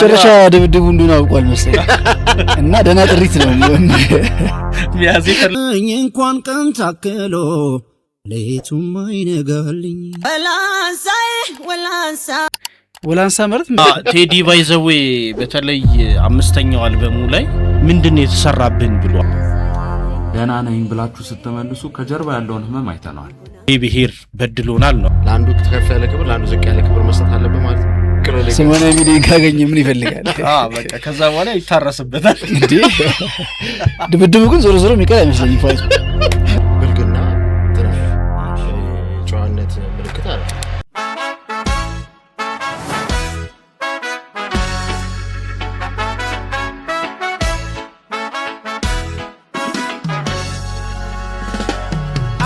ጨረሻ ድብድቡ እንደሆነ አውቋል መሰለኝ እና ደህና ጥሪት ነው ሚያዚፈልኝ እንኳን ቀን ታከሎ ለይቱም አይነጋልኝ ወላንሳ ማለት ቴዲ ባይዘዌ በተለይ አምስተኛው አልበሙ ላይ ምንድነው የተሰራብን ብሏል። ገና ነኝ ብላችሁ ስትመልሱ ከጀርባ ያለውን ህመም አይተናል። ብሔር በድሎናል ነው። ለአንዱ ከፍ ያለ ክብር ለአንዱ ዝቅ ያለ ክብር መስጠት አለበት ማለት ነው። ሰማንያ ሚሊዮን ካገኘ ምን ይፈልጋል? በቃ ከዛ በኋላ ይታረስበታል እንዴ። ድብድቡ ግን ዞሮ ዞሮ የሚቀር አይመስለኝም። ፋይቱ ብልግና ጨዋነት ምልክት አለ።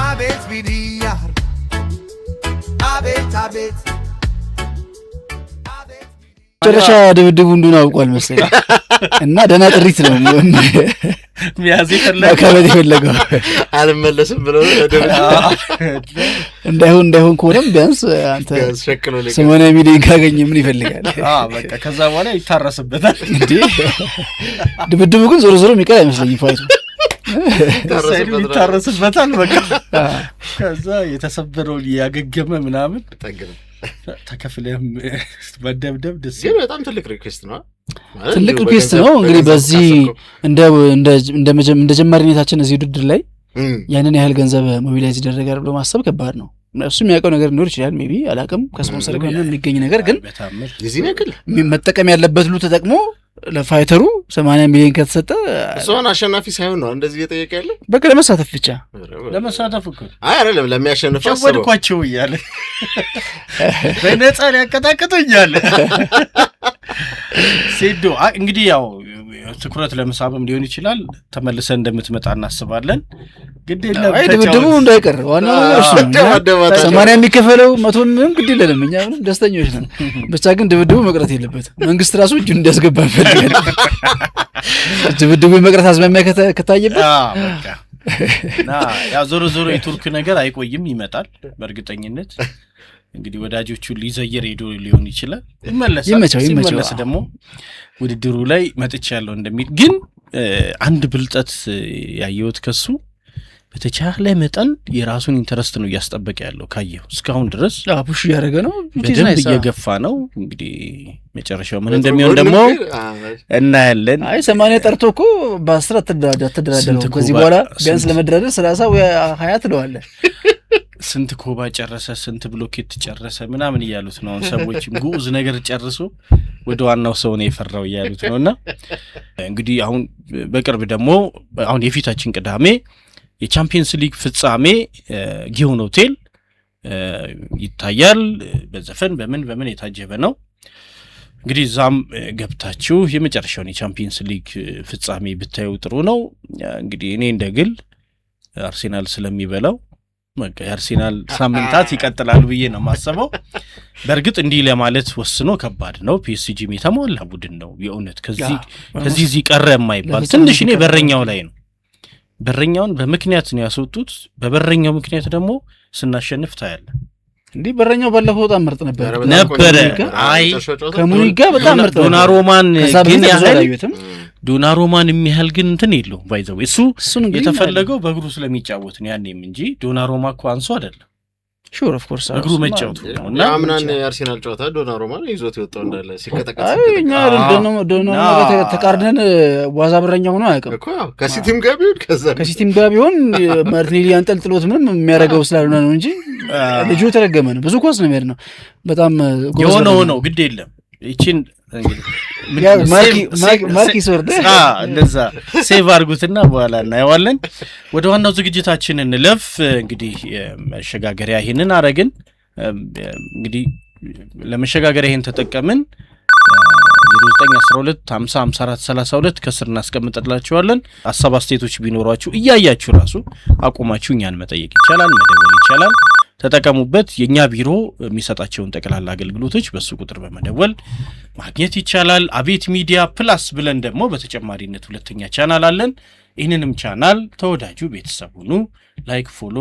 አቤት ቢዲያ አቤት አቤት ጨረሻ ድብድቡ እንደሆነ አውቋል መሰለኝ እና ደህና ጥሪት ነው የሚያዝፈለገው አልመለስም ብሎ እንዳይሆን ከሆነም ቢያንስ አንተ 80 ሚሊዮን ካገኘ ምን ይፈልጋል? በቃ ከዛ በኋላ ይታረስበታል እንዴ። ድብድቡ ግን ዞሮ ዞሮ የሚቀር አይመስለኝም። ፋይቱ ይታረስበታል በቃ ከዛ የተሰበረው ያገገመ ምናምን ተከፍለም በደብደብ ደስ ይላል። በጣም ትልቅ ሪኩዌስት ነው። ትልቅ ሪኩዌስት ነው። እንግዲህ በዚህ እንደ ጀማሪነታችን እዚህ ውድድር ላይ ያንን ያህል ገንዘብ ሞቢላይዝ ይደረጋል ብሎ ማሰብ ከባድ ነው። እሱ የሚያውቀው ነገር ሊኖር ይችላል። ሜቢ አላውቅም። ከስፖንሰር ጋር የሚገኝ ነገር ግን የዚህ ነክል መጠቀም ያለበት ሁሉ ተጠቅሞ ለፋይተሩ 80 ሚሊዮን ከተሰጠ እሱን አሸናፊ ሳይሆን ነው እንደዚህ እየጠየቀ ያለው። በቃ ለመሳተፍ ብቻ ለመሳተፍ እኮ አይደለም ለሚያሸንፍ አስበው ወድቋቸው ይያለ በነፃ ሊያቀጣቅጡ ይያለ ሴዶ እንግዲህ ያው ትኩረት ለመሳብም ሊሆን ይችላል። ተመልሰን እንደምትመጣ እናስባለን። ግድ የለም ድብድቡ እንዳይቀር ዋናው እሱ ነው። 80 የሚከፈለው 100 ምንም ግድ የለንም። እኛ ምንም ደስተኞች ነን። ብቻ ግን ድብድቡ መቅረት የለበትም። መንግስት ራሱ እጁን እንዲያስገባ ፈልጋል። ድብድቡ መቅረት አዝማሚያ ከታየበት በቃ ያ ዞሮ የቱርክ ነገር አይቆይም፣ ይመጣል በእርግጠኝነት። እንግዲህ ወዳጆቹን ሊዘየር ሄዶ ሊሆን ይችላል። ይመለስ ደግሞ ውድድሩ ላይ መጥቻለሁ እንደሚል ግን አንድ ብልጠት ያየሁት ከሱ በተቻለ መጠን የራሱን ኢንተረስት ነው እያስጠበቀ ያለው። ካየው እስካሁን ድረስ ፑሽ እያደረገ ነው፣ በደንብ እየገፋ ነው። እንግዲህ መጨረሻው ምን እንደሚሆን ደግሞ እናያለን። 80 ጠርቶ እኮ በ10 ተደራደረው። ከዚህ በኋላ ቢያንስ ለመደራደር 30 ወይ 20 ትለዋለህ። ስንት ኮባ ጨረሰ፣ ስንት ብሎኬት ጨረሰ ምናምን እያሉት ነው ሰዎች። ጉዝ ነገር ጨርሶ ወደ ዋናው ሰው ነው የፈራው እያሉት ነውና እንግዲህ አሁን በቅርብ ደግሞ አሁን የፊታችን ቅዳሜ የቻምፒየንስ ሊግ ፍጻሜ ጊዮን ሆቴል ይታያል። በዘፈን በምን የታጀበ ነው። እንግዲህ ዛም ገብታችሁ የመጨረሻውን የቻምፒየንስ ሊግ ፍጻሜ ብታዩ ጥሩ ነው። እንግዲህ እኔ እንደግል አርሴናል ስለሚበላው በቃ የአርሴናል ሳምንታት ይቀጥላሉ ብዬ ነው ማሰበው። በእርግጥ እንዲህ ለማለት ወስኖ ከባድ ነው። ፒኤስጂ የተሟላ ቡድን ነው የእውነት ከዚህ ቀረ የማይባል ትንሽ እኔ በረኛው ላይ ነው። በረኛውን በምክንያት ነው ያስወጡት። በበረኛው ምክንያት ደግሞ ስናሸንፍ ታያለ። እንዴ በረኛው ባለፈው በጣም ምርጥ ነበር። አይ ከሙኒጋ በጣም ምርጥ ዶናሮማን ግን ዶናሮማን የሚያህል ግን እንትን የለው ባይዘው እሱ የተፈለገው በእግሩ ስለሚጫወት ነው ያኔም እንጂ ዶናሮማ እኮ አንሶ አይደለም። ሹር ኦፍ ኮርስ እግሩ መጫወቱ ነውና አምናን የአርሴናል ጨዋታ ዶናሮማን ይዞት ይወጣው እንዳለ ሲከተከተ እኛ ዶናሮማ ተቃርነን ዋዛ በረኛ ሆኖ አያውቅም እኮ ከሲቲም ጋር ቢሆን ማርቲኔሊ አንጠልጥሎት ምንም የሚያደርገው ስላልሆነ ነው እንጂ ልጁ ተረገመ ነው። ብዙ ኳስ ነው የሚሄድ ነው። በጣም የሆነው ግድ የለም ይቺን ማርኪ ሶርደ እንደዛ ሴቭ አድርጉትና በኋላ እናየዋለን። ወደ ዋናው ዝግጅታችን እንለፍ። እንግዲህ መሸጋገሪያ ይሄንን አረግን። እንግዲህ ለመሸጋገሪያ ይሄን ተጠቀምን። 0912505432 ከስር እናስቀምጥላችኋለን። ሐሳብ አስተያየቶች ቢኖራችሁ እያያችሁ ራሱ አቁማችሁ እኛን መጠየቅ ይቻላል፣ መደወል ይቻላል። ተጠቀሙበት። የኛ ቢሮ የሚሰጣቸውን ጠቅላላ አገልግሎቶች በሱ ቁጥር በመደወል ማግኘት ይቻላል። አቤት ሚዲያ ፕላስ ብለን ደግሞ በተጨማሪነት ሁለተኛ ቻናል አለን። ይህንንም ቻናል ተወዳጁ ቤተሰብ ሁኑ። ላይክ ፎሎ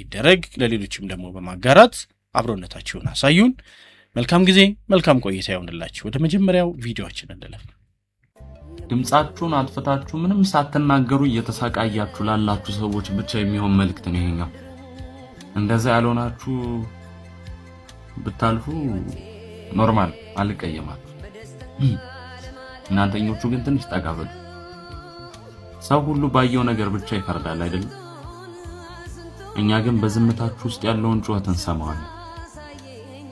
ይደረግ። ለሌሎችም ደግሞ በማጋራት አብሮነታችሁን አሳዩን። መልካም ጊዜ መልካም ቆይታ ይሁንላችሁ። ወደ መጀመሪያው ቪዲዮአችን እንለፍ። ድምጻችሁን አጥፍታችሁ ምንም ሳትናገሩ እየተሳቃያችሁ ላላችሁ ሰዎች ብቻ የሚሆን መልእክት ነው ይሄኛው። እንደዛ ያልሆናችሁ ብታልፉ ኖርማል አልቀየማችሁ። እናንተኞቹ ግን ትንሽ ጠጋበሉ። ሰው ሁሉ ባየው ነገር ብቻ ይፈርዳል አይደል? እኛ ግን በዝምታችሁ ውስጥ ያለውን ጩኸት እንሰማዋለን።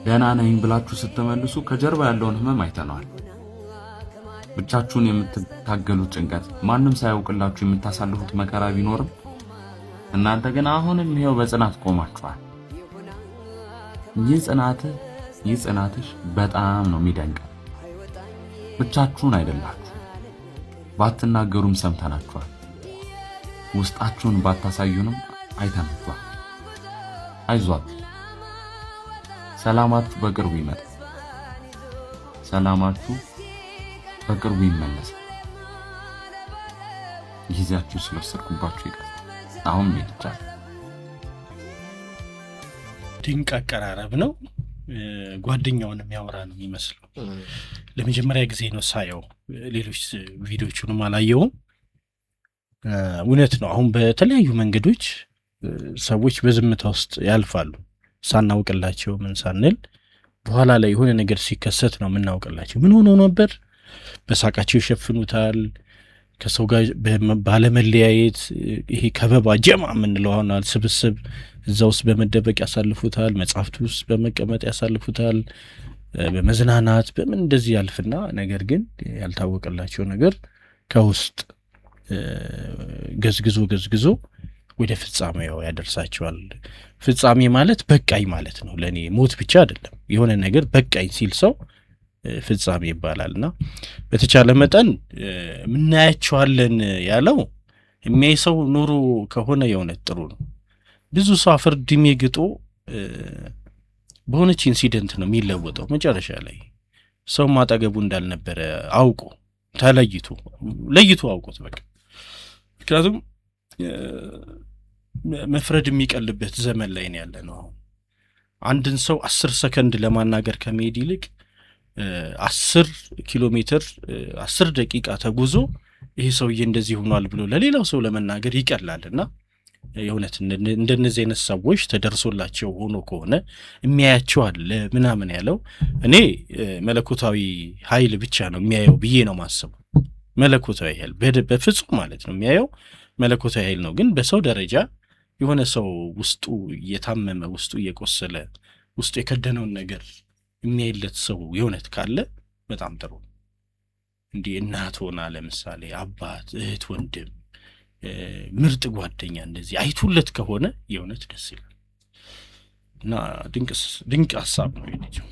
ደህና ነኝ ብላችሁ ስትመልሱ ከጀርባ ያለውን ህመም አይተናል። ብቻችሁን የምትታገሉት ጭንቀት፣ ማንም ሳያውቅላችሁ የምታሳልፉት መከራ ቢኖርም እናንተ ግን አሁንም ይሄው በጽናት ቆማችኋል። ይህ ጽናትሽ በጣም ነው የሚደንቀው። ብቻችሁን አይደላችሁ። ባትናገሩም ሰምተናችኋል። ውስጣችሁን ባታሳዩንም አይተናችኋል። አይዟችሁ፣ ሰላማችሁ በቅርቡ ይመጣል። ሰላማችሁ በቅርቡ ይመለሳል። ጊዜያችሁ ስለወሰድኩባችሁ ይቅርታ። አሁን ይቻላል። ድንቅ አቀራረብ ነው። ጓደኛውን የሚያወራ ነው የሚመስለው። ለመጀመሪያ ጊዜ ነው ሳየው። ሌሎች ቪዲዮቹንም አላየውም። እውነት ነው። አሁን በተለያዩ መንገዶች ሰዎች በዝምታ ውስጥ ያልፋሉ። ሳናውቅላቸው ምን ሳንል በኋላ ላይ የሆነ ነገር ሲከሰት ነው የምናውቅላቸው። ምን ሆኖ ነበር? በሳቃቸው ይሸፍኑታል። ከሰው ጋር ባለመለያየት ይሄ ከበባ ጀማ የምንለው አሁን ስብስብ እዛ ውስጥ በመደበቅ ያሳልፉታል። መጽሐፍት ውስጥ በመቀመጥ ያሳልፉታል። በመዝናናት በምን እንደዚህ ያልፍና ነገር ግን ያልታወቀላቸው ነገር ከውስጥ ገዝግዞ ወደ ፍጻሜው ያደርሳቸዋል። ፍጻሜ ማለት በቃኝ ማለት ነው። ለኔ ሞት ብቻ አይደለም። የሆነ ነገር በቃኝ ሲል ሰው ፍጻሜ ይባላልና በተቻለ መጠን ምናያቸዋለን ያለው የሚያይ ሰው ኑሮ ከሆነ የእውነት ጥሩ ነው። ብዙ ሰው አፍርድሜ ግጦ በሆነች ኢንሲደንት ነው የሚለወጠው። መጨረሻ ላይ ሰው ማጠገቡ እንዳልነበረ አውቆ ለይቶ አውቆት በቃ። ምክንያቱም መፍረድ የሚቀልበት ዘመን ላይ ነው ያለነው። አሁን አንድን ሰው 10 ሰከንድ ለማናገር ከመሄድ ይልቅ 10 ኪሎ ሜትር 10 ደቂቃ ተጉዞ ይሄ ሰውዬ እንደዚህ ሆኗል ብሎ ለሌላው ሰው ለመናገር ይቀላልና የእውነት እንደነዚህ አይነት ሰዎች ተደርሶላቸው ሆኖ ከሆነ የሚያያቸው አለ ምናምን ያለው እኔ መለኮታዊ ኃይል ብቻ ነው የሚያየው ብዬ ነው ማስበው። መለኮታዊ ኃይል በፍጹም ማለት ነው የሚያየው መለኮታዊ ኃይል ነው። ግን በሰው ደረጃ የሆነ ሰው ውስጡ እየታመመ ውስጡ እየቆሰለ ውስጡ የከደነውን ነገር የሚያይለት ሰው የእውነት ካለ በጣም ጥሩ። እንዲህ እናት ሆና ለምሳሌ አባት፣ እህት፣ ወንድም፣ ምርጥ ጓደኛ እንደዚህ አይቱለት ከሆነ የእውነት ደስ ይላል እና ድንቅ ሀሳብ ነው የልጅው።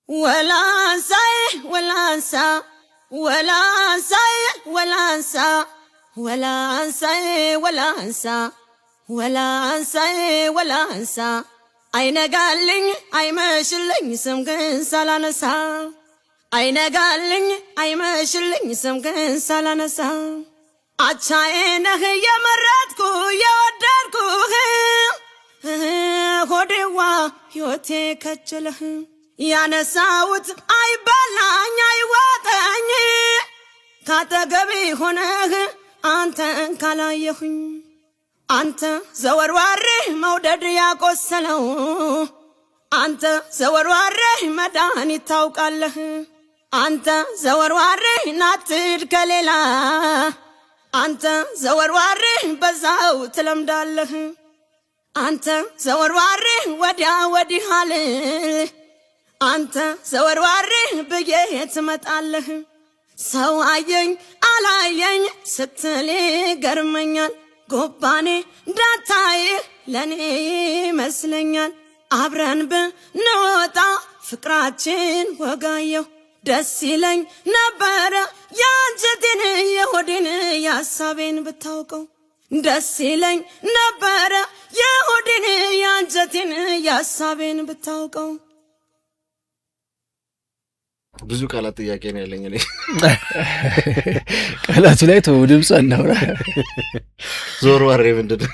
ወላንሳዬ ወላንሳ ወላንሳዬ ወላንሳ ወላንሳዬ ወላንሳ ወላንሳዬ ወላንሳ አይነጋልኝ አይመሽልኝ ስምህን ሳላነሳ አይነጋልኝ አይመሽልኝ ስምህን ሳላነሳ አቻዬ ነህ የመረጥኩ የወደድኩህ ሆዴዋ ሕይወቴ ከችለህ ያነሳውት አይበላኝ አይዋጠኝ ካጠገቤ ሆነህ አንተን ካላየሁኝ አንተ ዘወርዋሬ መውደድ ያቆሰለው አንተ ዘወርዋሬ መድኃኒት ታውቃለህ አንተ ዘወርዋሬ ናትድ ከሌላ አንተ ዘወርዋሬ በዛው ትለምዳለህ አንተ ዘወርዋሬ ወዲያ ወዲህ አልል አንተ ዘወርዋሬ ብዬ ትመጣለህ ሰው አየኝ አላየኝ ስትል ገርመኛል ጎባኔ እንዳታይ ለኔ ይመስለኛል አብረን ብንወጣ ፍቅራችን ወጋየው ደስ ይለኝ ነበረ ያንጀቴን የሆዴን ያሳቤን ብታውቀው ደስ ይለኝ ነበረ የሆዴን ያንጀቴን ያሳቤን ብታውቀው። ብዙ ቃላት ጥያቄ ነው ያለኝ እኔ ቃላቱ ላይ ተው ድምጽ እናውራ። ዞር ወሬ ምንድነው?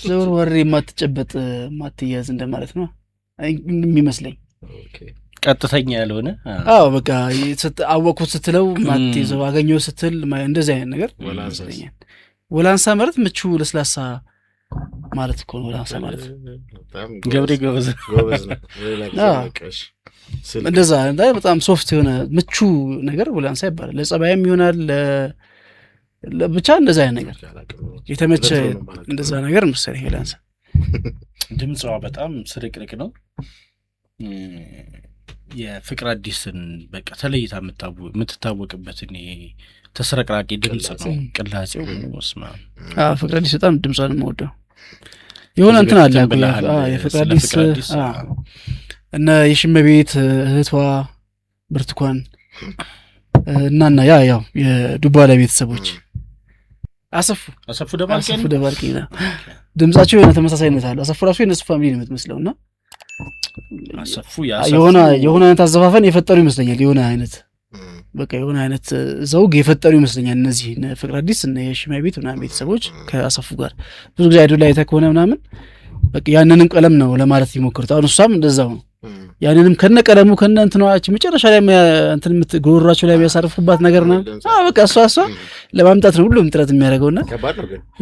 ዞር ወሬ ማትጨበጥ ማትያዝ እንደማለት ነው። የሚመስለኝ ቀጥተኛ ያልሆነ በቃ አወቅኩት ስትለው ማትይዘው አገኘው ስትል እንደዚህ አይነት ነገር ይመስለኛል። ወላንሳ ማለት ምቹ ለስላሳ ማለት እኮ ነው። ወላንሳ ማለት ገብሬ ጎበዝ እንደዛ በጣም ሶፍት የሆነ ምቹ ነገር ወላንሳ ይባላል። ለጸባይም ይሆናል ብቻ እንደዛ አይነት ነገር የተመቸ እንደዛ ነገር መሰለኝ ወላንሳ። ድምጿ በጣም ስርቅርቅ ነው። የፍቅር አዲስን በቃ ተለይታ የምትታወቅበት ተስረቅራቂ ድምጽ ነው። ቅላጼው ወስማ ፍቅር አዲስ በጣም ድምጿን የምወደው የሆነ እንትን አለ የፍቅር አዲስ እና የሽመቤት እህቷ ብርቱካን እናና ያው የዱባላ ቤተሰቦች አሰፉ ደባልቄ ድምጻቸው የሆነ ተመሳሳይነት አለ። አሰፉ ራሱ የነሱ ፋሚሊ ነው የምትመስለውና አሰፉ የሆነ አይነት አዘፋፈን የፈጠሩ ይመስለኛል። የሆነ አይነት ዘውግ የፈጠሩ ይመስለኛል። እነዚህ ፍቅር አዲስ እና የሽመቤት ምናምን ቤተሰቦች ከአሰፉ ጋር ብዙ ጊዜ አይዶል ላይ ተከሆነ ምናምን በቃ ያንንም ቀለም ነው ለማለት ይሞክሩት። አሁን እሷም እንደዛው ነው። ያንንም ከነቀለሙ ከነንትኗች መጨረሻ ላይ እንትን ጎሮራቸው ላይ የሚያሳርፉባት ነገር ነው። በቃ እሷ ለማምጣት ነው ሁሉም ጥረት የሚያደርገውና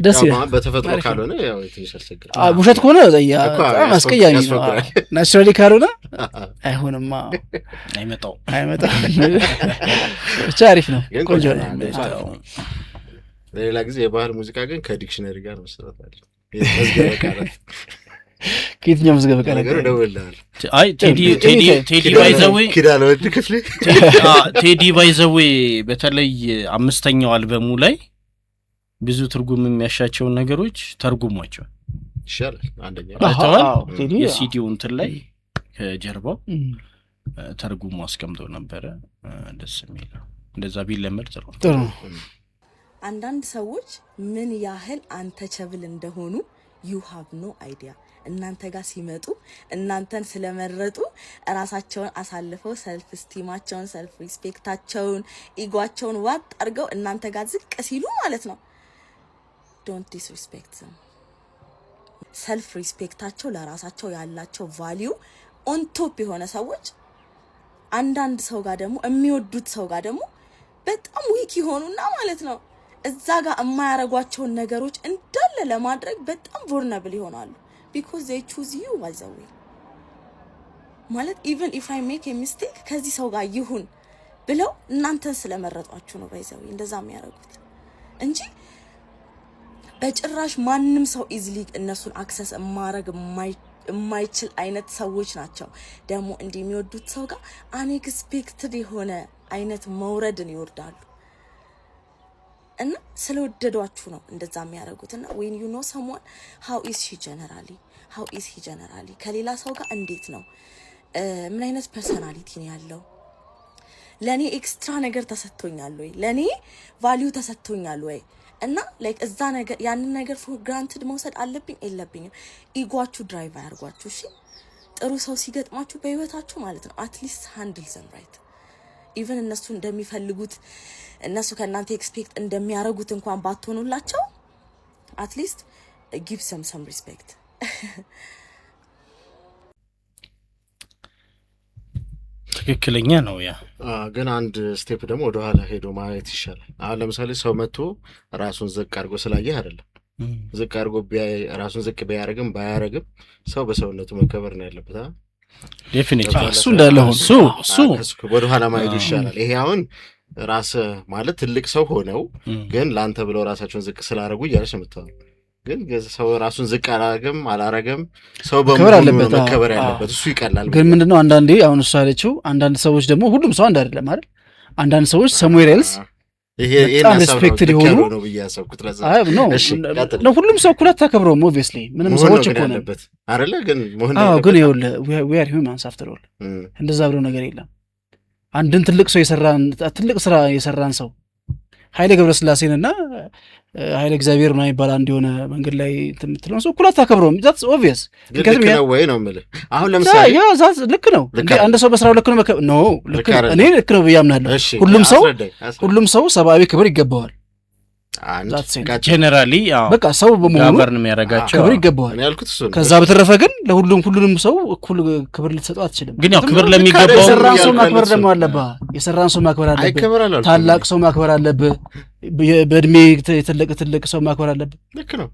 ደስ ይላል። በተፈጥሮ ካልሆነ ያው ትንሽ ያስቸግራል። ውሸት ከሆነ በጣም አስቀያሚ ነው። ናቹራሊ ካልሆነ አይሆንም፣ አይመጣው ብቻ አሪፍ ነው፣ ቆንጆ ነው። ሌላ ጊዜ የባህል ሙዚቃ ግን ከዲክሽነሪ ጋር መሰረት አለ። የመዝገበ ቃላት ከየትኛው መዝገበ ቃላት ነገር ደውልልሃል። አይ ቴዲ ባይዘዌ ኪዳነ ወልድ ክፍሌ ቴዲ ባይዘዌ በተለይ 5ኛው አልበሙ ላይ ብዙ ትርጉም የሚያሻቸውን ነገሮች ተርጉሟቸው ይሻላል። አንደኛ ቴዲ የሲዲው እንትን ላይ ከጀርባው ተርጉሞ አስቀምጦ ነበረ። ደስ የሚል እንደዛ ቢለመድ ጥሩ። አንዳንድ ሰዎች ምን ያህል አንተቸብል እንደሆኑ you have no idea። እናንተ ጋር ሲመጡ እናንተን ስለመረጡ ራሳቸውን አሳልፈው ሰልፍ ስቲማቸውን ሰልፍ ሪስፔክታቸውን ኢጓቸውን ዋጥ አድርገው እናንተ ጋር ዝቅ ሲሉ ማለት ነው don't disrespect them። ሰልፍ ሪስፔክታቸው ለራሳቸው ያላቸው ቫልዩ ኦን ቶፕ የሆነ ሰዎች አንዳንድ ሰው ጋር ደግሞ የሚወዱት ሰው ጋር ደግሞ በጣም ዊክ ይሆኑና ማለት ነው እዛ ጋር የማያረጓቸውን ነገሮች እንዳለ ለማድረግ በጣም vulnerable ይሆናሉ because they choose you by the way። ማለት even if I make a mistake ከዚህ ሰው ጋር ይሁን ብለው እናንተን ስለመረጧችሁ ነው by the way እንደዛ የሚያረጉት እንጂ በጭራሽ ማንም ሰው easily እነሱን access ማድረግ የማይችል አይነት ሰዎች ናቸው። ደግሞ እንደሚወዱት ሰው ጋር unexpected የሆነ አይነት መውረድን ይወርዳሉ እና ስለወደዷችሁ ነው እንደዛ የሚያደርጉትና when you know someone how is he generally ከሌላ ሰው ጋር እንዴት ነው ምን አይነት ፐርሰናሊቲ ነው ያለው ለኔ ኤክስትራ ነገር ተሰጥቶኛል ወይ ለኔ ቫልዩ ተሰጥቶኛል ወይ እና ላይክ እዛ ነገር ያንን ነገር for granted መውሰድ አለብኝ የለብኝም። ኢጓችሁ ድራይቭ አያርጓችሁ። እሺ ጥሩ ሰው ሲገጥማችሁ በህይወታችሁ ማለት ነው at least handle them right even እነሱ እንደሚፈልጉት እነሱ ከናንተ ኤክስፔክት እንደሚያረጉት እንኳን ባትሆኑላቸው at least give them some respect። ትክክለኛ ነው ያ ግን አንድ ስቴፕ ደግሞ ወደ ኋላ ሄዶ ማየት ይሻላል። አሁን ለምሳሌ ሰው መጥቶ ራሱን ዝቅ አድርጎ ስላየህ አይደለም ዝቅ አድርጎ ራሱን ዝቅ ቢያረግም ባያረግም ሰው በሰውነቱ መከበር ነው ያለበት። ዴፊኒቲሊ እሱ እንዳለ ሆኖ እሱ ወደ ኋላ ማየቱ ይሻላል። ይሄ አሁን ራስ ማለት ትልቅ ሰው ሆነው ግን ላንተ ብለው ራሳቸውን ዝቅ ስላረጉ እያለሽ የምትሆነው ግን ሰው ራሱን ዝቅ አላረገም ሰው በመከበር ያለበት እሱ ይቀላል። ግን ምንድነው አንዳንዴ አሁን እሱ ያለችው አንዳንድ ሰዎች ደግሞ ሁሉም ሰው አንድ አይደለም አይደል? አንዳንድ ሰዎች ሰሙዌር ኤልስ ይሄ ሪስፔክትድ የሆኑ ነው ብያሰብኩት ለዛ ነው ሁሉም ሰው እኩል አታከብረውም። ኦብቪየስሊ ምንም ሰዎች እኮ ነው አይደለ? ግን መሆን ግን ይኸውልህ we are humans after all እንደዛ ብሎ ነገር የለም። አንድን ትልቅ ስራ የሰራን ሰው ኃይለ ገብረስላሴንና ኃይለ እግዚአብሔር ነው ይባላል አንድ የሆነ መንገድ ላይ የምትለው ሰው እኩል አታከብረውም። that's obvious ልክ ነው ወይ ነው የምልህ። አሁን ለምሳሌ ያ ዛት ልክ ነው እንዴ አንድ ሰው በስራው ልክ ነው እኔ ልክ ነው ብዬ አምናለሁ። ሁሉም ሰው ሰብአዊ ክብር ይገባዋል። ጀነራሊ በቃ ሰው በመሆኑ ጋቨርን የሚያደርጋቸው ክብር ይገባዋል። ከዛ በተረፈ ግን ሁሉንም ሰው እኩል ክብር ልትሰጠው አትችልም። ግን ያው ክብር ለሚገባው የሰራን ሰው ማክበር ደግሞ አለብህ። የሰራን ሰው ማክበር አለብህ። ታላቅ ሰው ማክበር አለብህ። በእድሜ ትልቅ ሰው ማክበር አለብህ። ልክ ነው።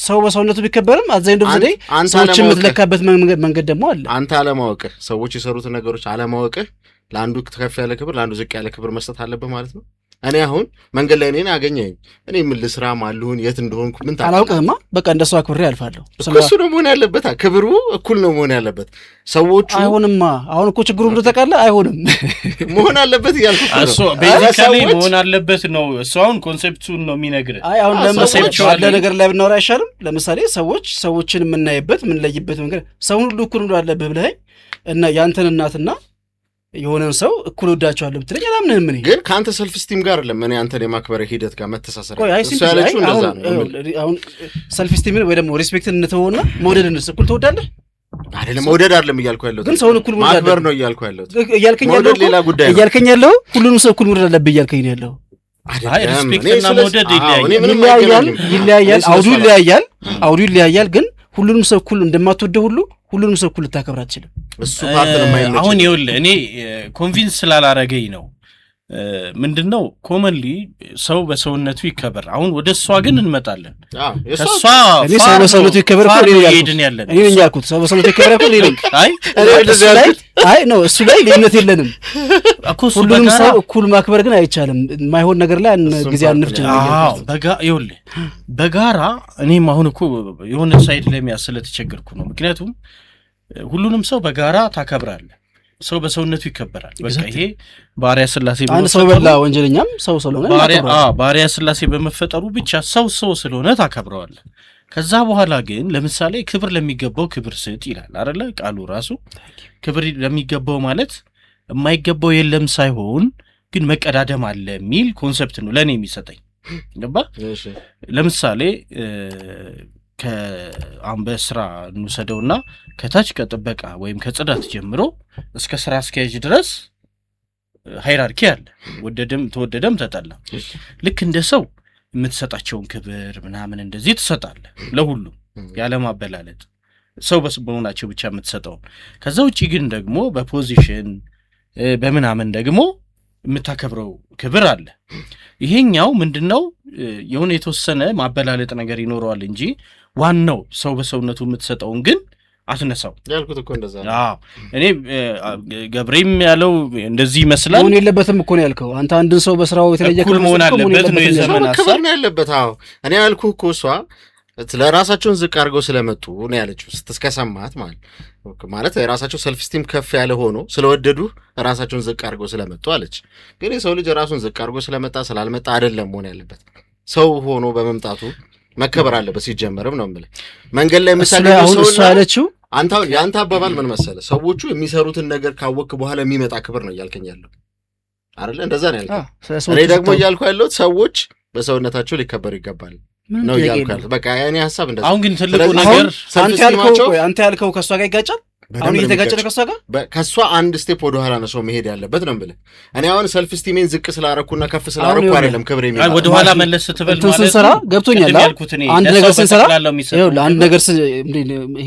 ሰው በሰውነቱ ቢከበርም አዛኝ ደም ዘዴ ሰዎች የምትለካበት መንገድ ደግሞ አለ። አንተ አለማወቅህ፣ ሰዎች የሰሩትን ነገሮች አለማወቅህ ለአንዱ ከፍ ያለ ክብር ለአንዱ ዝቅ ያለ ክብር መስጠት አለብህ ማለት ነው። እኔ አሁን መንገድ ላይ እኔን አገኘኝ፣ እኔ ምን ልስራ ማልሁን የት እንደሆንኩ ምን አላውቅህማ። በቃ እንደሱ አክብሬ አልፋለሁ። እሱ ነው መሆን ያለበት። ክብሩ እኩል ነው መሆን ያለበት። ሰዎቹ አይሆንማ። አሁን እኮ ችግሩ ብሎ ተቃለ አይሆንም መሆን አለበት እያልኩ እሱ ቤዚካሊ መሆን አለበት ነው። እሱ አሁን ኮንሴፕቱን ነው የሚነግርህ። አሁን ለምሳሌ ያለ ነገር ላይ ብናወራ አይሻልም? ለምሳሌ ሰዎችን የምናይበት የምንለይበት መንገድ ሰውን ሁሉ እኩል ነው አለብህ ብለህ እና ያንተን እናትና የሆነን ሰው እኩል ወዳቸዋለሁ ብትለኝ አላምንህም። ምን ግን ከአንተ ሰልፍ ስቲም ጋር ለምን አንተን የማክበር ሂደት ጋር መተሳሰር እሱ ያለችው እንደዛ ነው። አሁን ሰልፍ ስቲምን ወይ ደግሞ ሪስፔክትን እንተውና መውደድን እኩል ትወዳለህ አይደለም? መውደድ አይደለም እያልኩ ያለሁት፣ ግን ሰውን እኩል ማክበር ነው እያልኩ ያለሁት። መውደድ ሌላ ጉዳይ ነው። እያልከኝ ያለው ሁሉንም ሰው እኩል መውደድ አለብህ እያልከኝ ነው ያለው። አይ ሪስፔክትና መውደድ ይለያያል። አውዱ ይለያያል። ግን ሁሉንም ሰው እኩል እንደማትወደው ሁሉ ሁሉንም ሰው እኩል ልታከብር አትችልም። እሱ ፓርት ነው የማይመች። አሁን ይኸውልህ እኔ ኮንቪንስ ስላላረገኝ ነው። ምንድነው ኮመንሊ ሰው በሰውነቱ ይከበር። አሁን ወደ እሷ ግን እንመጣለን። እሷ እኔ ሰው በሰውነቱ ይከበር እኮ እኔ ነኝ ያልኩት። ሰው በሰውነቱ ይከበር እኮ እኔ ነኝ። አይ ነው እሱ ላይ ልዩነት የለንም እኮ። ሁሉንም ሰው እኩል ማክበር ግን አይቻልም። የማይሆን ነገር ላይ ጊዜ አንፍጭ ነው። ይኸውልህ በጋራ እኔም አሁን እኮ የሆነ ሳይድ ላይ ስለተቸገርኩ ነው። ምክንያቱም ሁሉንም ሰው በጋራ ታከብራለህ። ሰው በሰውነቱ ይከበራል። በቃ ይሄ ባሪያ ስላሴ አንድ ሰው በላ ወንጀለኛም ሰው ስለሆነ ባሪያ ስላሴ በመፈጠሩ ብቻ ሰው ስለሆነ ታከብረዋለህ። ከዛ በኋላ ግን ለምሳሌ ክብር ለሚገባው ክብር ስጥ ይላል አይደለ ቃሉ ራሱ። ክብር ለሚገባው ማለት የማይገባው የለም ሳይሆን ግን መቀዳደም አለ የሚል ኮንሰፕት ነው ለኔ የሚሰጠኝ። ገባ? ለምሳሌ በስራ እንውሰደውና ከታች ከጥበቃ ወይም ከጽዳት ጀምሮ እስከ ስራ አስኪያጅ ድረስ ሃይራርኪ አለ። ተወደደም ተጠላ። ልክ እንደ ሰው የምትሰጣቸውን ክብር ምናምን እንደዚህ ትሰጣለህ ለሁሉም ያለማበላለጥ ሰው በመሆናቸው ብቻ የምትሰጠው። ከዛ ውጪ ግን ደግሞ በፖዚሽን በምናምን ደግሞ የምታከብረው ክብር አለ። ይሄኛው ምንድነው የሆነ የተወሰነ ማበላለጥ ነገር ይኖረዋል እንጂ ዋናው ሰው በሰውነቱ የምትሰጠውን ግን አትነሳው ያልኩት እኮ እንደዛ ነው። እኔ ገብሬም ያለው እንደዚህ ይመስላል። ምን የለበትም እኮ ነው ያልከው አንተ። አንድን ሰው በስራው የተለየ ክብር መሆን አለበት ነው የዘመን ሐሳብ ነው ያለበት። እኔ ያልኩህ እኮ እሷ ለራሳቸውን ዝቅ አድርገው ስለመጡ ነው ያለችው። ስትስከሰማት ማለት የራሳቸው ሰልፍ ስቲም ከፍ ያለ ሆኖ ስለወደዱ ራሳቸውን ዝቅ አድርገው ስለመጡ አለች። ግን የሰው ልጅ ራሱን ዝቅ አድርጎ ስለመጣ ስላልመጣ አይደለም መሆን ያለበት። ሰው ሆኖ በመምጣቱ መከበር አለበት ሲጀመርም ነው የምልህ። መንገድ ላይ ምሳሌ እሱ ያለችው የአንተ አባባል ምን መሰለህ? ሰዎቹ የሚሰሩትን ነገር ካወቅክ በኋላ የሚመጣ ክብር ነው እያልከኝ ያለው አይደለ? እንደዛ ነው ያልከኝ። እኔ ደግሞ እያልኩ ያለሁት ሰዎች በሰውነታቸው ሊከበሩ ይገባል ነው እያልኩ ያለሁት። በቃ የእኔ ሀሳብ እንደዛ። አሁን ግን ትልቁ ነገር አንተ ያልከው ከእሷ ጋር ይጋጫል። አሁን እየተጋጨ ነው ከእሷ ጋር። ከእሷ አንድ ስቴፕ ወደኋላ ነው ሰው መሄድ ያለበት ነው የምልህ። እኔ አሁን ሰልፍ ስቲሜን ዝቅ ስላረኩና ከፍ ስላረኩ አይደለም ክብር የሚባል ወደኋላ መለስ ስትበል ማለት ስንሰራ ገብቶኛል። አንድ ነገር ስንሰራ አንድ ነገር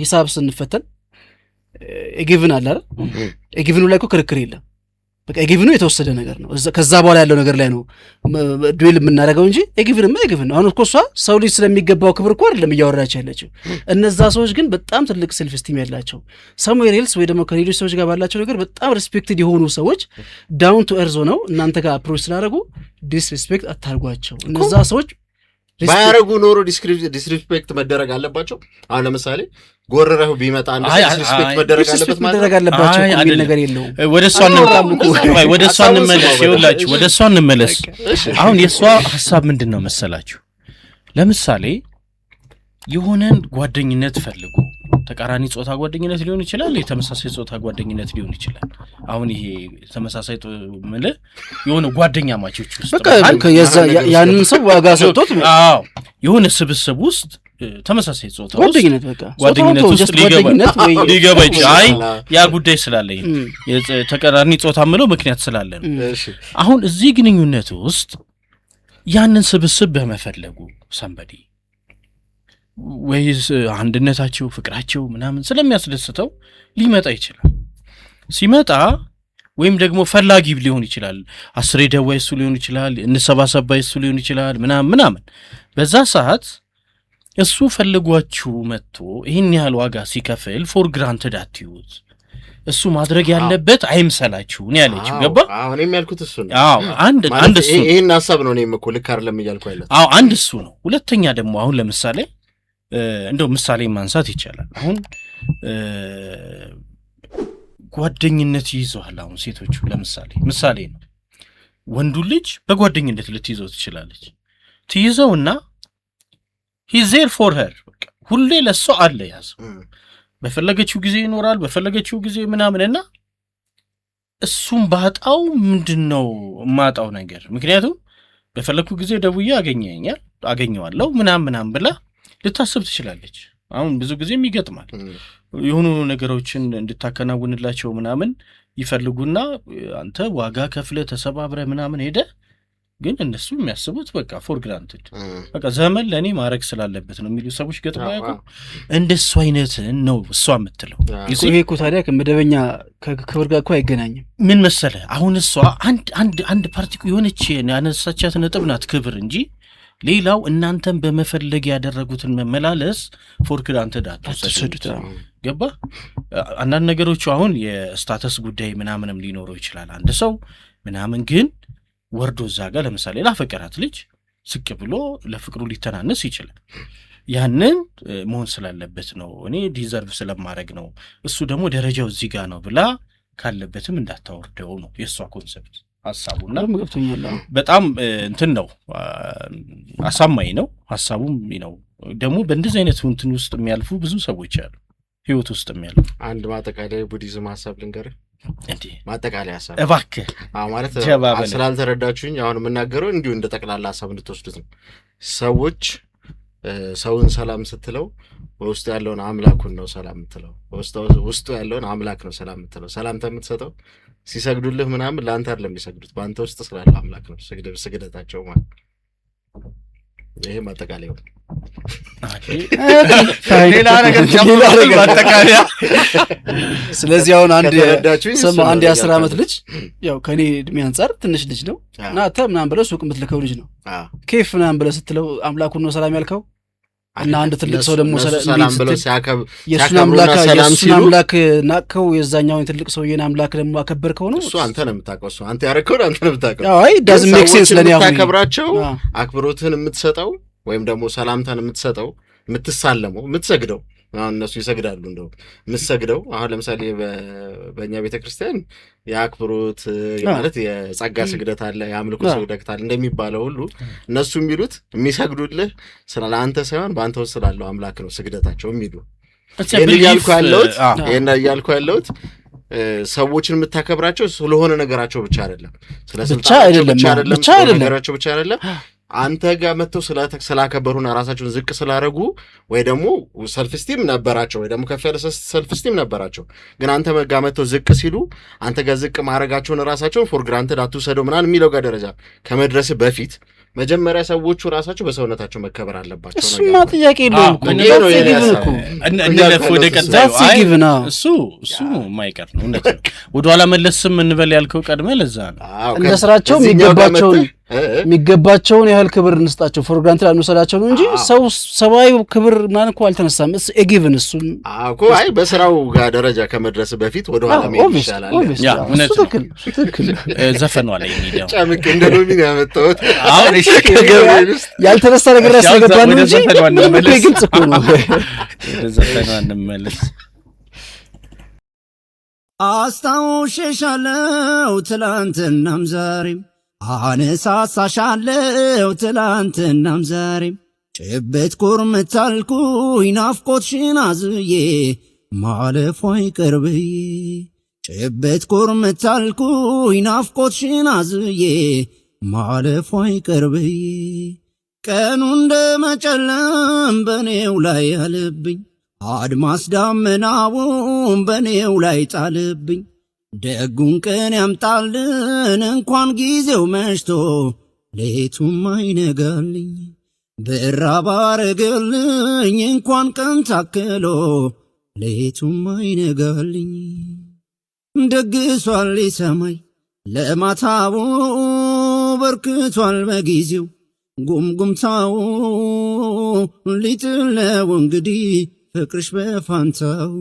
ሂሳብ ስንፈተን ኤጊቭን አለ አይደል? ኤጊቭኑ ላይ እኮ ክርክር የለም። በቃ ኤጊቭኑ የተወሰደ ነገር ነው። ከዛ በኋላ ያለው ነገር ላይ ነው ዱዌል የምናደርገው እንጂ ኤጊቭንማ ኤጊቭን ነው። አሁን እኮ እሷ ሰው ልጅ ስለሚገባው ክብር እኮ አይደለም እያወራች ያለችው። እነዛ ሰዎች ግን በጣም ትልቅ ሴልፍ ስቲም ያላቸው ሰሙዌር ኤልስ ወይ ደግሞ ከሌሎች ሰዎች ጋር ባላቸው ነገር በጣም ሪስፔክትድ የሆኑ ሰዎች ዳውን ቱ ኤርዝ ሆነው እናንተ ጋር አፕሮች ስላደረጉ ዲስሪስፔክት አታርጓቸው። እነዛ ሰዎች ባያረጉ ኖሮ ዲስሪስፔክት መደረግ አለባቸው። አሁን ለምሳሌ ጎረረው ቢመጣ አንድ ዲስሪስፔክት መደረግ አለበት ማለት አለባቸው የሚል ነገር የለውም። ወደ እሷ እንመለስ። ይኸውላችሁ ወደ እሷ እንመለስ። አሁን የእሷ ሀሳብ ምንድን ነው መሰላችሁ? ለምሳሌ የሆነን ጓደኝነት ፈልጉ። ተቃራኒ ጾታ ጓደኝነት ሊሆን ይችላል፣ የተመሳሳይ ጾታ ጓደኝነት ሊሆን ይችላል። አሁን ይሄ ተመሳሳይ ማለት የሆነ ጓደኛ ማቾች ውስጥ በቃ ያንን ሰው ዋጋ ሰጥቶት የሆነ ስብስብ ውስጥ ተመሳሳይ ጾታ ጓደኝነት በቃ ጓደኝነት ውስጥ ሊገባ ይችላል። ያ ጉዳይ ስላለኝ ተቃራኒ ጾታ ምለው ምክንያት ስላለ ነው። አሁን እዚህ ግንኙነት ውስጥ ያንን ስብስብ በመፈለጉ ሰንበዲ ወይስ አንድነታቸው ፍቅራቸው ምናምን ስለሚያስደስተው ሊመጣ ይችላል። ሲመጣ ወይም ደግሞ ፈላጊ ሊሆን ይችላል። 10 ደዋይ እሱ ሊሆን ይችላል፣ እንሰባሰባይ እሱ ሊሆን ይችላል ምናምን። በዛ ሰዓት እሱ ፈልጓችሁ መጥቶ ይሄን ያህል ዋጋ ሲከፍል ፎር ግራንትድ አትዩት። እሱ ማድረግ ያለበት አይምሰላችሁ ነው ያለችው። ገባ? አዎ እኔም ያልኩት እሱ ነው። አዎ አንድ እሱ ይሄን ሐሳብ ነው እኔም እኮ ልክ አይደለም እያልኩ አይደለም። አዎ አንድ እሱ ነው። ሁለተኛ ደግሞ አሁን ለምሳሌ እንደው ምሳሌ ማንሳት ይቻላል። አሁን ጓደኝነት ይይዘዋል። አሁን ሴቶቹ ለምሳሌ ምሳሌ ነው። ወንዱ ልጅ በጓደኝነት ልትይዘው ትችላለች። ትይዘውና he's there for her በቃ ሁሌ ለሷ አለ ያዘው። በፈለገችው ጊዜ ይኖራል፣ በፈለገችው ጊዜ ምናምንና እሱም ባጣው ምንድነው ማጣው ነገር? ምክንያቱም በፈለኩ ጊዜ ደውዬ አገኘዋለሁ ምናምን ብላ ልታስብ ትችላለች። አሁን ብዙ ጊዜም ይገጥማል። የሆኑ ነገሮችን እንድታከናውንላቸው ምናምን ይፈልጉና አንተ ዋጋ ከፍለ ተሰባብረ ምናምን ሄደ። ግን እነሱ የሚያስቡት በቃ ፎር ግራንትድ በቃ ዘመን ለኔ ማድረግ ስላለበት ነው የሚሉ ሰዎች ገጥመው ያውቁ። እንደሱ አይነት ነው እሷ የምትለው። ይሄ እኮ ታዲያ ከመደበኛ ከክብር ጋር እኮ አይገናኝም። ምን መሰለ አሁን እሷ አንድ ፓርቲኩ የሆነች ያነሳቻት ነጥብ ናት ክብር እንጂ ሌላው እናንተን በመፈለግ ያደረጉትን መመላለስ ፎር ግራንትድ አትወስዱት። ገባ? አንዳንድ ነገሮች አሁን የስታተስ ጉዳይ ምናምንም ሊኖረው ይችላል። አንድ ሰው ምናምን ግን ወርዶ እዛ ጋር ለምሳሌ ላፈቀራት ልጅ ስቅ ብሎ ለፍቅሩ ሊተናነስ ይችላል። ያንን መሆን ስላለበት ነው፣ እኔ ዲዘርቭ ስለማድረግ ነው፣ እሱ ደግሞ ደረጃው እዚህ ጋር ነው ብላ ካለበትም እንዳታወርደው ነው የእሷ ኮንሰፕት ሐሳቡና በጣም እንትን ነው አሳማኝ ነው ሐሳቡም ነው። ደግሞ በእንደዚህ አይነት እንትን ውስጥ የሚያልፉ ብዙ ሰዎች አሉ ህይወት ውስጥ የሚያልፉ። አንድ ማጠቃለያ ቡዲዝም ሐሳብ ልንገርህ እንዴ ማጠቃለያ ሐሳብ እባክህ። ማለት ስላልተረዳችሁኝ አሁን የምናገረው እንዲሁ እንደ ጠቅላላ ሐሳብ እንድትወስዱት ነው። ሰዎች ሰውን ሰላም ስትለው በውስጡ ያለውን አምላኩን ነው ሰላም የምትለው። ውስጡ ያለውን አምላክ ነው ሰላም የምትለው። ሰላምታ የምትሰጠው ሲሰግዱልህ ምናምን ለአንተ አይደለም የሚሰግዱት፣ በአንተ ውስጥ ስላለ አምላክ ነው ስግደታቸው ማለት። ይሄ ማጠቃለያው ሌላ ነገር ማጠቃለያ። ስለዚህ አሁን አንድ የ10 ዓመት ልጅ ያው ከኔ እድሜ አንጻር ትንሽ ልጅ ነው እና ምናምን ብለህ ሱቅ የምትልከው ልጅ ነው። ኬፍ ምናምን ብለህ ስትለው አምላኩን ነው ሰላም ያልከው እና አንድ ትልቅ ሰው ደግሞ ሰላም ብለው ሲያከብ የሱን አምላክ ናቀው፣ የዛኛውን ትልቅ ሰውዬን አምላክ ደግሞ አከበርከው ነው። እሱ አንተ ነው የምታውቀው፣ እሱ አንተ ያረከው አንተ ነው የምታውቀው። አይ doesn't make sense ለኔ። አሁን ታከብራቸው አክብሮትህን የምትሰጠው ወይም ደግሞ ሰላምታን የምትሰጠው የምትሳለመው የምትሰግደው አሁን እነሱ ይሰግዳሉ እንደው የምትሰግደው አሁን ለምሳሌ በእኛ ቤተክርስቲያን የአክብሮት ማለት የጸጋ ስግደት አለ፣ የአምልኮ ስግደት አለ እንደሚባለው ሁሉ እነሱ የሚሉት የሚሰግዱልህ ስለአንተ ሳይሆን በአንተ ውስጥ ስላለው አምላክ ነው ስግደታቸው የሚሉ። ይሄን እያልኩ ያለሁት ሰዎችን የምታከብራቸው ስለሆነ ነገራቸው ብቻ አይደለም፣ ስለ ስልጣናቸው ብቻ አይደለም፣ ነገራቸው ብቻ አይደለም። አንተ ጋር መጥተው ስላከበሩና ራሳቸውን ዝቅ ስላደረጉ ወይ ደግሞ ሰልፍ ስቲም ነበራቸው ወይ ደግሞ ከፍ ያለ ሰልፍ ስቲም ነበራቸው፣ ግን አንተ ጋር መጥተው ዝቅ ሲሉ አንተ ጋር ዝቅ ማድረጋቸውን ራሳቸውን ፎር ግራንትድ አትውሰደው ምናምን የሚለው ጋር ደረጃ ከመድረስ በፊት መጀመሪያ ሰዎቹ ራሳቸው በሰውነታቸው መከበር አለባቸው። እሱማ ጥያቄ የለውም እኮ እንለፍ ወደ ቀጣዩ። እሱ የማይቀር ነው እውነት ነው። ወደኋላ መለስም እንበል ያልከው ቀድመህ ለዛ ነው እንደ ስራቸው የሚገባቸውን ያህል ክብር እንስጣቸው፣ ፎር ግራንትድ አንወሰዳቸው ነው እንጂ ሰብአዊ ክብር ምናምን እኮ አልተነሳም። ኤጊቭን እሱን እኮ አይ በስራው ጋር ደረጃ ከመድረስ በፊት ወደኋላ መሄድ ይሻላል። ያ እውነት ነው። ትክክል ዘፈኗ ላይ የሚለው ጫምቅ እንደ ሎሚን ያመጣሁት አሁን እሺ ያልተነሳ ነገር ያስገባ ነው እንጂ ግልጽ እኮ ነው። ዘፈኗ እንመለስ። አስታውሽሻለሁ ትላንትናም ዛሬም አነሳሳሻለሁ ትላንትናም ዛሬም ጭብት ኩርምት አልኩኝ ናፍቆትሽን አዝዬ ማለፏ አይቀር ብዬ ጭብት ኩርምት አልኩኝ ናፍቆትሽን አዝዬ ማለፏ አይቀር ብዬ ቀኑ እንደ መጨለም በኔው ላይ ያለብኝ አድማስ ዳመናውን በኔው ላይ ጣልብኝ ደጉን ቀን ያምጣልን እንኳን ጊዜው መሽቶ ሌቱም አይነጋልኝ ብራብ አረገልኝ እንኳን ቀን ታክሎ ሌቱም አይነጋልኝ ደግሷል ሰማይ ለማታው በርክቷል በጊዜው ጉምጉምታው ሊጥል ነው እንግዲህ ፍቅርሽ በፋንታው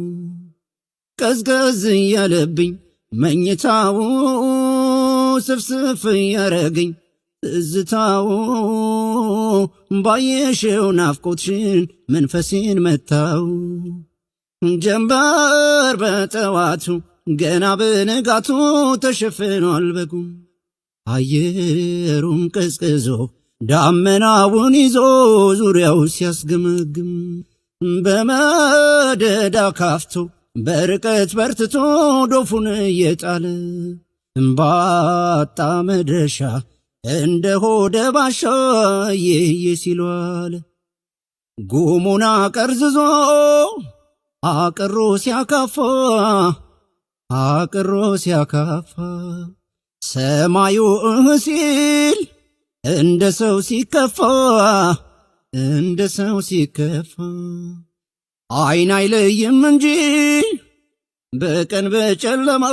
ቀዝቀዝ ያለብኝ መኝታው ስፍስፍ ያረገኝ ትዝታው ባየሽው ናፍቆትሽን መንፈሴን መታው ጀንበር በጠዋቱ ገና በንጋቱ ተሸፍኗል በጉም አየሩም ቀዝቅዞ ዳመናውን ይዞ ዙሪያው ሲያስገመግም በመደዳ ካፍቶ በርቀት በርትቶ ዶፉን እየጣለ እምባጣ መድረሻ እንደ ሆደ ባሻ የየ ሲሏል ጉሙና ቀርዝዞ አቅሮ ሲያካፋ ሰማዩ ሲል እንደ ሰው ሲከፋ አይን አይለይም እንጂ በቀን በጨለማ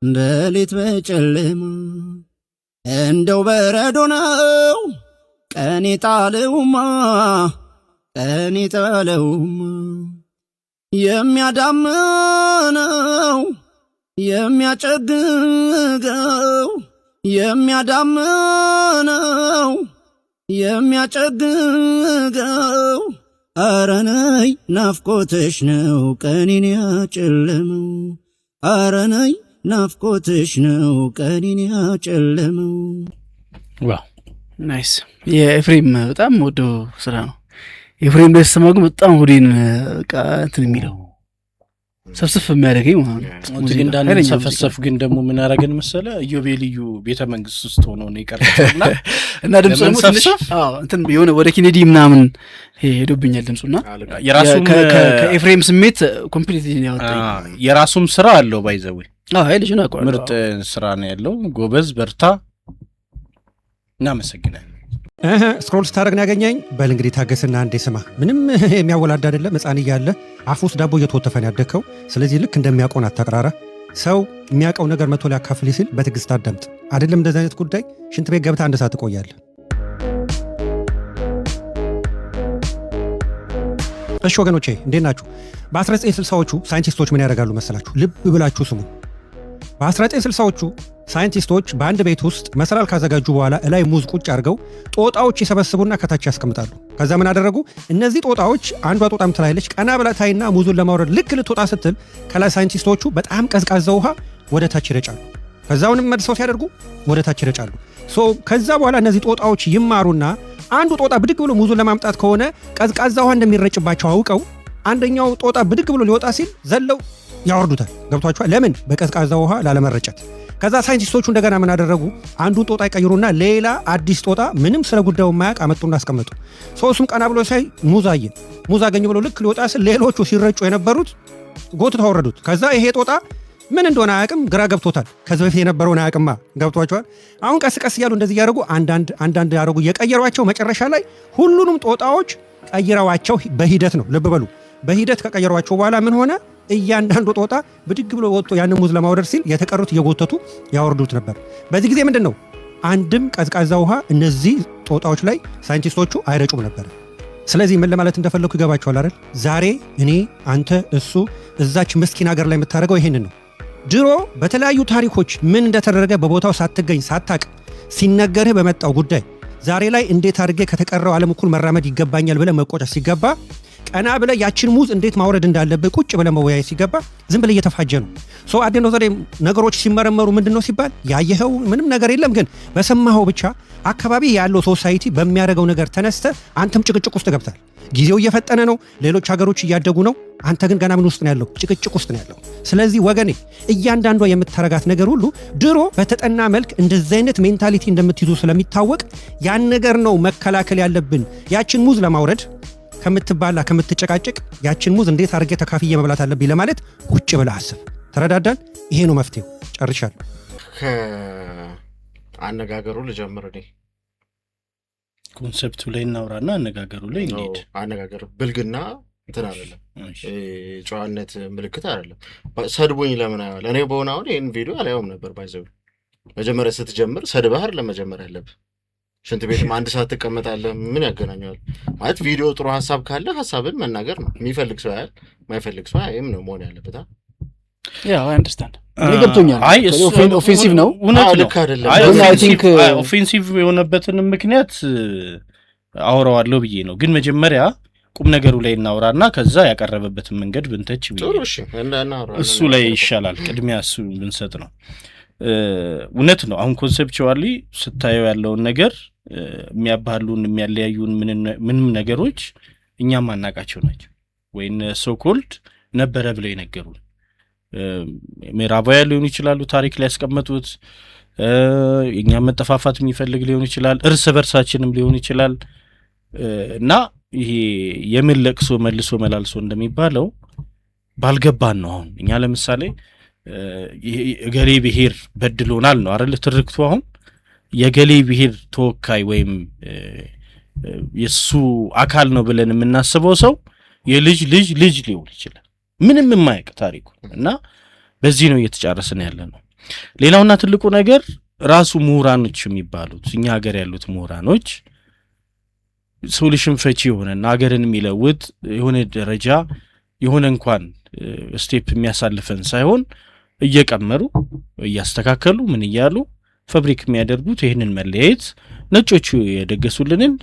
በሌት በጨለማ እንደው በረዶ ነው ቀን የጣለውማ የሚያዳምነው የሚያጨግገው ኧረ ነይ ናፍቆትሽ ነው ቀኔን ያጨለመው ኧረ ነይ ናፍቆትሽ ነው ቀኔን ያጨለመው። ዋው ናይስ። የኤፍሬም በጣም ወደው ስራ ነው። ኤፍሬም ላይ ስሰማ ግን በጣም ሆዴን እንትን የሚለው ሰብስፍ የሚያደርገኝ ማለት ነው። እዚህ እንዳንተ ሰፈሰፍ ግን ደግሞ ምን አረገን መሰለ ኢዮቤልዩ ቤተ መንግስት ውስጥ ሆኖ ነው የቀረጸውና እና ድምፁ ደግሞ ትንሽ እንትን የሆነ ወደ ኬኔዲ ምናምን ሄዶብኛል ድምፁና የራሱም ከኤፍሬም ስሜት ኮምፕሊትሊ ያወጣኝ የራሱም ስራ አለው ባይዘው ልጅ ነው አቋም ምርጥ ስራ ነው ያለው። ጎበዝ በርታ። እናመሰግናለን። ስክሮል ስታደርግ ነው ያገኘኝ። በል እንግዲህ ታገስና አንዴ ስማ። ምንም የሚያወላድ አይደለም። ሕፃን እያለ አፍ ውስጥ ዳቦ እየተወተፈን ያደግከው። ስለዚህ ልክ እንደሚያውቀውን አታቅራራ። ሰው የሚያውቀው ነገር መቶ ሊያካፍል ሲል በትዕግስት አዳምጥ። አይደለም እንደዚህ አይነት ጉዳይ ሽንት ቤት ገብተህ አንድ ሰዓት ትቆያለህ። እሺ ወገኖቼ እንዴት ናችሁ? በ1960ዎቹ ሳይንቲስቶች ምን ያደርጋሉ መሰላችሁ? ልብ ብላችሁ ስሙ። በ1960ዎቹ ሳይንቲስቶች በአንድ ቤት ውስጥ መሰላል ካዘጋጁ በኋላ እላይ ሙዝ ቁጭ አድርገው ጦጣዎች ይሰበስቡና ከታች ያስቀምጣሉ። ከዛ ምን አደረጉ? እነዚህ ጦጣዎች አንዷ ጦጣ ምትላለች፣ ቀና ብላ ታይና ሙዙን ለማውረድ ልክ ልትወጣ ስትል ከላይ ሳይንቲስቶቹ በጣም ቀዝቃዛ ውሃ ወደ ታች ይረጫሉ። ከዛውንም መልሰው ሲያደርጉ ወደ ታች ይረጫሉ። ከዛ በኋላ እነዚህ ጦጣዎች ይማሩና አንዱ ጦጣ ብድግ ብሎ ሙዙን ለማምጣት ከሆነ ቀዝቃዛ ውሃ እንደሚረጭባቸው አውቀው አንደኛው ጦጣ ብድግ ብሎ ሊወጣ ሲል ዘለው ያወርዱታል። ገብቷቸዋል? ለምን? በቀዝቃዛ ውሃ ላለመረጨት። ከዛ ሳይንቲስቶቹ እንደገና ምን አደረጉ? አንዱን ጦጣ ይቀይሩና ሌላ አዲስ ጦጣ ምንም ስለ ጉዳዩ ማያውቅ አመጡና አስቀመጡ። እሱም ቀና ብሎ ሳይ ሙዝ አየ። ሙዝ አገኘ ብሎ ልክ ሊወጣ ሲል ሌሎቹ ሲረጩ የነበሩት ጎትተው አወረዱት። ከዛ ይሄ ጦጣ ምን እንደሆነ አያውቅም፣ ግራ ገብቶታል። ከዚህ በፊት የነበረውን አያውቅማ። ገብቷቸዋል? አሁን ቀስ ቀስ እያሉ እንደዚህ እያደረጉ አንዳንድ ያደረጉ እየቀየሯቸው መጨረሻ ላይ ሁሉንም ጦጣዎች ቀይረዋቸው በሂደት ነው። ልብ በሉ፣ በሂደት ከቀየሯቸው በኋላ ምን ሆነ? እያንዳንዱ ጦጣ ብድግ ብሎ ወጥቶ ያን ሙዝ ለማውረድ ሲል የተቀሩት እየጎተቱ ያወርዱት ነበር። በዚህ ጊዜ ምንድን ነው? አንድም ቀዝቃዛ ውሃ እነዚህ ጦጣዎች ላይ ሳይንቲስቶቹ አይረጩም ነበር። ስለዚህ ምን ለማለት እንደፈለኩ ይገባቸዋል አይደል? ዛሬ እኔ፣ አንተ፣ እሱ እዛች ምስኪን ሀገር ላይ የምታደርገው ይሄንን ነው። ድሮ በተለያዩ ታሪኮች ምን እንደተደረገ በቦታው ሳትገኝ ሳታቅ ሲነገርህ በመጣው ጉዳይ ዛሬ ላይ እንዴት አድርጌ ከተቀረው ዓለም እኩል መራመድ ይገባኛል ብለህ መቆጨት ሲገባ፣ ቀና ብለህ ያችን ሙዝ እንዴት ማውረድ እንዳለብህ ቁጭ ብለህ መወያየት ሲገባ ዝም ብለህ እየተፋጀ ነው። አዴኖ ዛሬ ነገሮች ሲመረመሩ ምንድን ነው ሲባል ያየኸው ምንም ነገር የለም፣ ግን በሰማኸው ብቻ አካባቢ ያለው ሶሳይቲ በሚያደርገው ነገር ተነስተ አንተም ጭቅጭቅ ውስጥ ገብታል። ጊዜው እየፈጠነ ነው፣ ሌሎች ሀገሮች እያደጉ ነው። አንተ ግን ገና ምን ውስጥ ነው ያለው? ጭቅጭቅ ውስጥ ነው ያለው። ስለዚህ ወገኔ እያንዳንዷ የምታረጋት ነገር ሁሉ ድሮ በተጠና መልክ እንደዚህ አይነት ሜንታሊቲ እንደምትይዙ ስለሚታወቅ ያን ነገር ነው መከላከል ያለብን። ያችን ሙዝ ለማውረድ ከምትባላ ከምትጨቃጭቅ ያችን ሙዝ እንዴት አድርጌ ተካፍዬ መብላት አለብኝ ለማለት ቁጭ ብለህ አስብ። ተረዳዳን? ይሄ ነው መፍትሄው። ጨርሻለሁ። አነጋገሩ ልጀምር እኔ ኮንሰፕቱ ላይ እናውራና አነጋገሩ ላይ እንዴት አነጋገሩ ብልግና እንትን አይደለም ጨዋነት ምልክት አይደለም ሰድቦኝ ለምን አይዋል እኔ በሆነ አሁን ይሄን ቪዲዮ አላየውም ነበር ባይዘው መጀመሪያ ስትጀምር ሰድባህር ለመጀመር ያለብህ ሽንት ቤትም አንድ ሰዓት ተቀመጣለህ ምን ያገናኛል ማለት ቪዲዮ ጥሩ ሐሳብ ካለ ሐሳብን መናገር ነው የሚፈልግ ሰው ያል ማይፈልግ ሰው አይም ነው መሆን ያለበት ያው አይ አንደርስታንድ ይገብቶኛል ኦፌንሲቭ ነው ልክ አይደለም አይ ቲንክ ኦፌንሲቭ የሆነበትን ምክንያት አወራዋለሁ ብዬ ነው ግን መጀመሪያ ቁም ነገሩ ላይ እናውራና ከዛ ያቀረበበትን መንገድ ብንተች እሱ ላይ ይሻላል ቅድሚያ እሱ ብንሰጥ ነው እውነት ነው አሁን ኮንሴፕቹዋሊ ስታየው ያለውን ነገር የሚያባሉን የሚያለያዩን ምንም ነገሮች እኛም ማናቃቸው ናቸው ወይን ሶ ኮልድ ነበረ ብለው ይነገሩን ምዕራባውያን ሊሆኑ ይችላሉ ታሪክ ላይ ያስቀመጡት የኛም መጠፋፋት የሚፈልግ ሊሆን ይችላል እርስ በርሳችንም ሊሆን ይችላል እና ይሄ የመለቅሶ መልሶ መላልሶ እንደሚባለው ባልገባን ነው አሁን እኛ ለምሳሌ የገሌ ብሔር በድሎናል ነው አይደል ትርክቱ አሁን የገሌ ብሔር ተወካይ ወይም የሱ አካል ነው ብለን የምናስበው ሰው የልጅ ልጅ ሊሆን ይችላል ምንም የማያውቅ ታሪኩ እና በዚህ ነው እየተጫረስን ያለ ነው ሌላውና ትልቁ ነገር ራሱ ምሁራኖች የሚባሉት እኛ ሀገር ያሉት ምሁራኖች ሶሉሽን ፈቺ የሆነና ሀገርን የሚለውጥ የሆነ ደረጃ የሆነ እንኳን ስቴፕ የሚያሳልፈን ሳይሆን እየቀመሩ እያስተካከሉ ምን ይያሉ ፋብሪክ የሚያደርጉት ይሄንን መለያየት ነጮቹ የደገሱልንን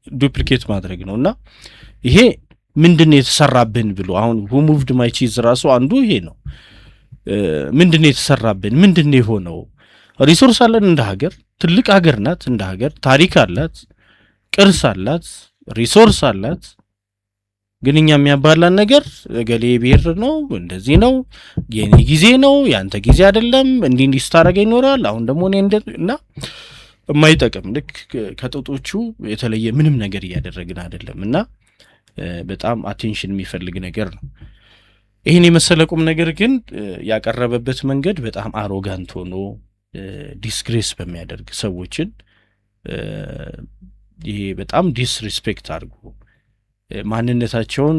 ዱፕሊኬት ማድረግ ነውና ይሄ ምንድነው የተሰራብን ብሎ አሁን who moved my cheese ራሱ አንዱ ይሄ ነው ምንድነው የተሰራብን ምንድነው የሆነው ሪሶርስ አለን እንደ ሀገር ትልቅ ሀገር ናት እንደ ሀገር ታሪክ አላት ቅርስ አላት ሪሶርስ አላት ግን እኛ የሚያባላን ነገር ገሌ ብሔር ነው እንደዚህ ነው የኔ ጊዜ ነው ያንተ ጊዜ አይደለም እንዲህ ስታረጋ ይኖራል አሁን ደግሞ እኔ እና የማይጠቅም ልክ ከጦጦቹ የተለየ ምንም ነገር እያደረግን አይደለምና በጣም አቴንሽን የሚፈልግ ነገር ነው ይሄን የመሰለቁም ነገር ግን ያቀረበበት መንገድ በጣም አሮጋንት ሆኖ ዲስግሬስ በሚያደርግ ሰዎችን ይሄ በጣም ዲስሪስፔክት አድርጎ ማንነታቸውን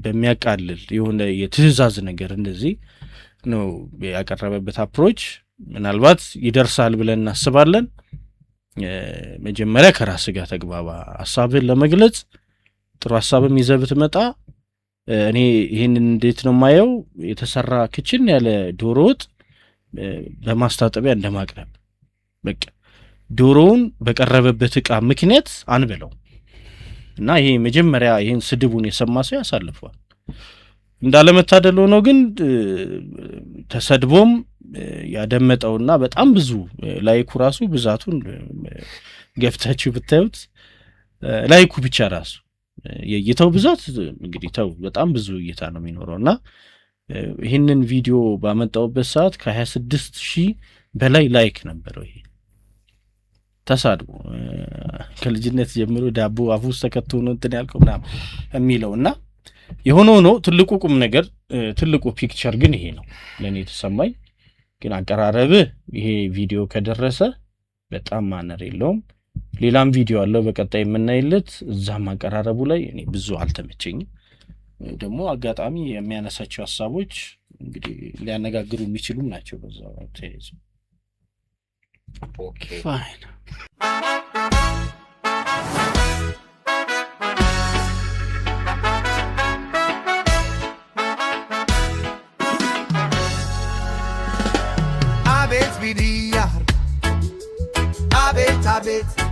በሚያቃልል የሆነ የትዕዛዝ ነገር እንደዚህ ነው ያቀረበበት አፕሮች ምናልባት ይደርሳል ብለን እናስባለን መጀመሪያ ከራስ ጋር ተግባባ ሐሳብን ለመግለጽ ጥሩ ሐሳብም ይዘብት መጣ እኔ ይሄንን እንዴት ነው ማየው የተሰራ ክችን ያለ ዶሮ ወጥ በማስታጠቢያ እንደማቅረብ በቃ ዶሮውን በቀረበበት ዕቃ ምክንያት አንበለው እና ይሄ መጀመሪያ ይሄን ስድቡን የሰማ ሰው ያሳልፈዋል እንዳለመታደል ሆኖ ግን ተሰድቦም ያደመጠውና በጣም ብዙ ላይኩ ራሱ ብዛቱን ገፍታችሁ ብታዩት ላይኩ ብቻ ራሱ የይተው ብዛት እንግዲህ ተው በጣም ብዙ እይታ ነው የሚኖረውና ይሄንን ቪዲዮ ባመጣውበት ሰዓት ከ26000 በላይ ላይክ ነበረው ይሄ ተሳድቦ ከልጅነት ጀምሮ ዳቦ አፉስ ተከቶ ነው እንትን ያልከው ምናምን የሚለውና የሆነው ነው ትልቁ ቁም ነገር ትልቁ ፒክቸር ግን ይሄ ነው ለኔ ተሰማኝ ግን አቀራረብ ይሄ ቪዲዮ ከደረሰ በጣም ማነር የለውም ሌላም ቪዲዮ አለው በቀጣይ የምናይለት እዛም አቀራረቡ ላይ እኔ ብዙ አልተመቸኝም ደግሞ አጋጣሚ የሚያነሳቸው ሐሳቦች እንግዲህ ሊያነጋግሩ የሚችሉም ናቸው በዛው ተይዞ ኦኬ ፋይን Abet,